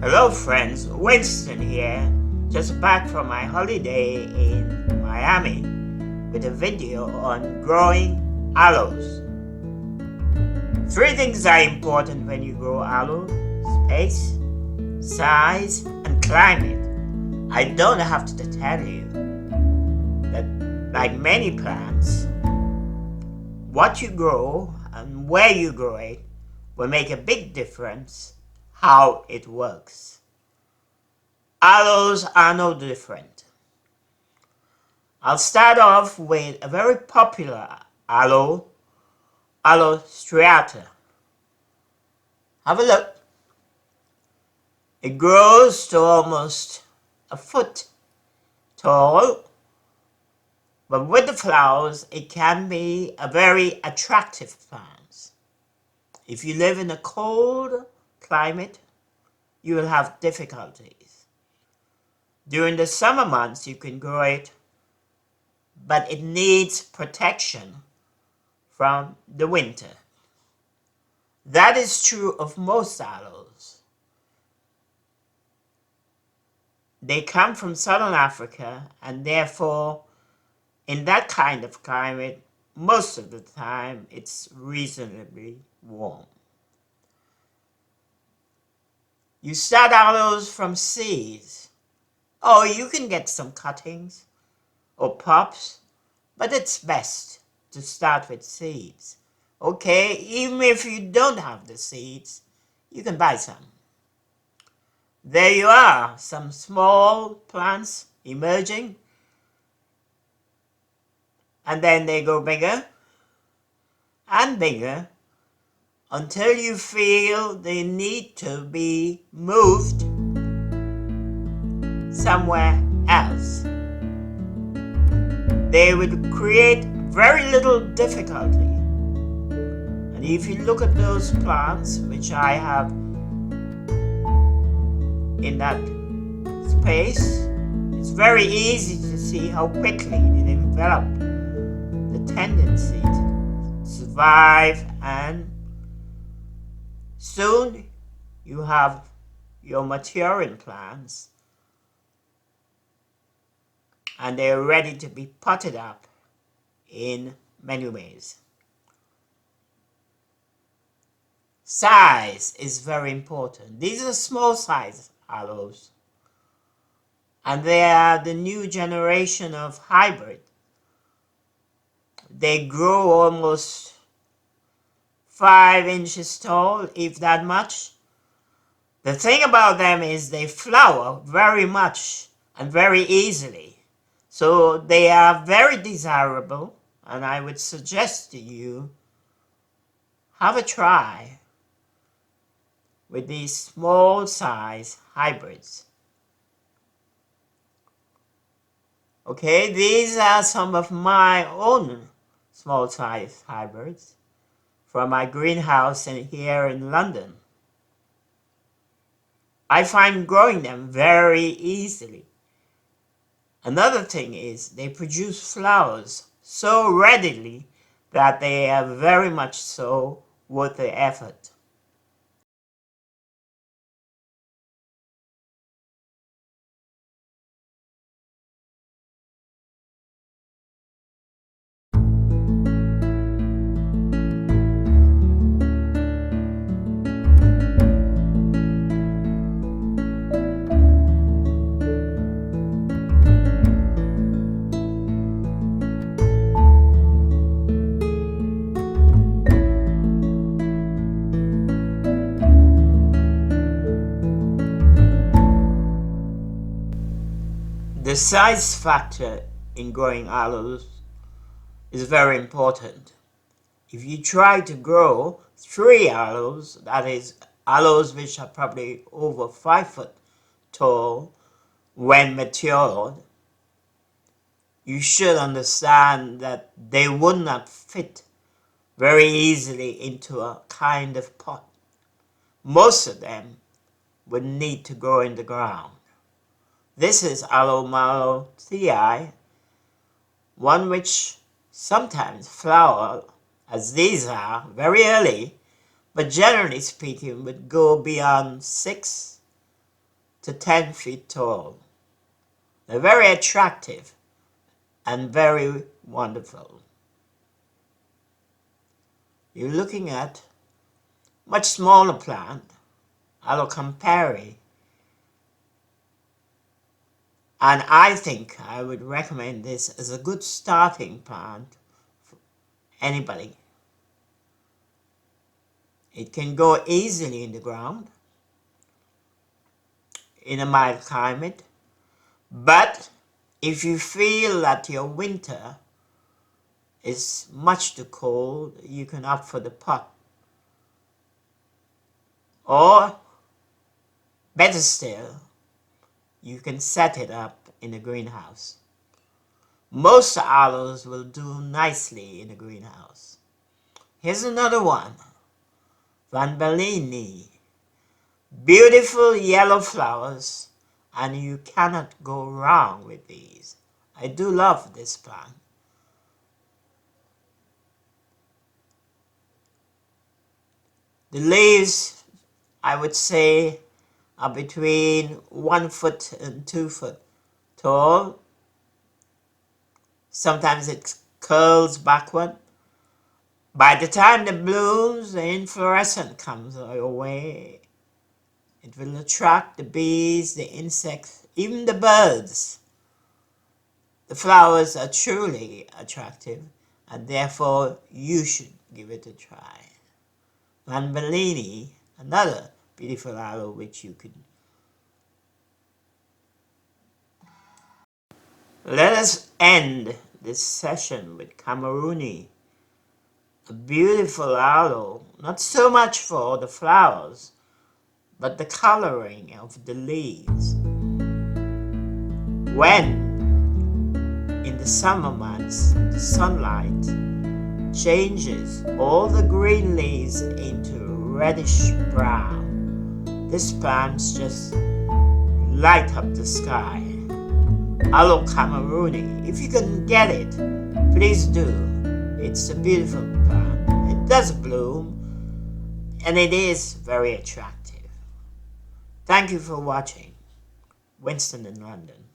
Hello friends, Winston here, just back from my holiday in Miami with a video on growing aloes. 3 things are important when you grow aloe: space, size, and climate. I don't have to tell you that, like many plants, what you grow and where you grow it will make a big difference how it works. Aloes are no different. I'll start off with a very popular aloe, Aloe striata. Have a look. It grows to almost a foot tall, but with the flowers it can be a very attractive plant. If you live in a cold climate, you will have difficulties. During the summer months you can grow it, but it needs protection from the winter. That is true of most aloes. They come from southern Africa, and therefore in that kind of climate most of the time it's reasonably warm. You start aloes from seeds, or you can get some cuttings or pops, but it's best to start with seeds. Okay, even if you don't have the seeds, you can buy some. There you are, some small plants emerging, and then they go bigger and bigger until you feel they need to be moved somewhere else. They would create very little difficulty. And if you look at those plants, which I have in that space, it's very easy to see how quickly they develop the tendency to survive, and soon you have your maturing plants and they're ready to be potted up in many ways. Size is very important. These are small size aloes, and they are the new generation of hybrid. They grow almost 5 inches tall, if that much. The thing about them is they flower very much and very easily. So they are very desirable, and I would suggest to you have a try with these small size hybrids. Okay, these are some of my own small size hybrids from my greenhouse here in London. I find growing them very easily. Another thing is they produce flowers so readily that they are very much so worth the effort. The size factor in growing aloes is very important. If you try to grow 3 aloes, that is aloes which are probably over 5 foot tall when matured, you should understand that they would not fit very easily into a kind of pot. Most of them would need to grow in the ground. This is Aloe malo, one which sometimes flower, as these are, very early, but generally speaking would go beyond 6 to 10 feet tall. They're very attractive and very wonderful. You're looking at much smaller plant, Aloes, and I think I would recommend this as a good starting plant for anybody. It can go easily in the ground in a mild climate, but if you feel that your winter is much too cold, you can opt for the pot. Or, better still, you can set it up in a greenhouse. Most aloes will do nicely in a greenhouse. Here's another one, Van Bellini. Beautiful yellow flowers, and you cannot go wrong with these. I do love this plant. The leaves, I would say, are between 1 foot and 2 foot tall. Sometimes it curls backward. By the time the blooms, the inflorescence comes your way. It will attract the bees, the insects, even the birds. The flowers are truly attractive, and therefore you should give it a try. Van Bellini, another beautiful aloe which you could. Let us end this session with Camerooni, a beautiful aloe, not so much for the flowers, but the coloring of the leaves. When in the summer months the sunlight changes all the green leaves into reddish brown, this plant just light up the sky. Aloes Camerooni, if you can get it, please do. It's a beautiful plant. It does bloom, and it is very attractive. Thank you for watching. Winston in London.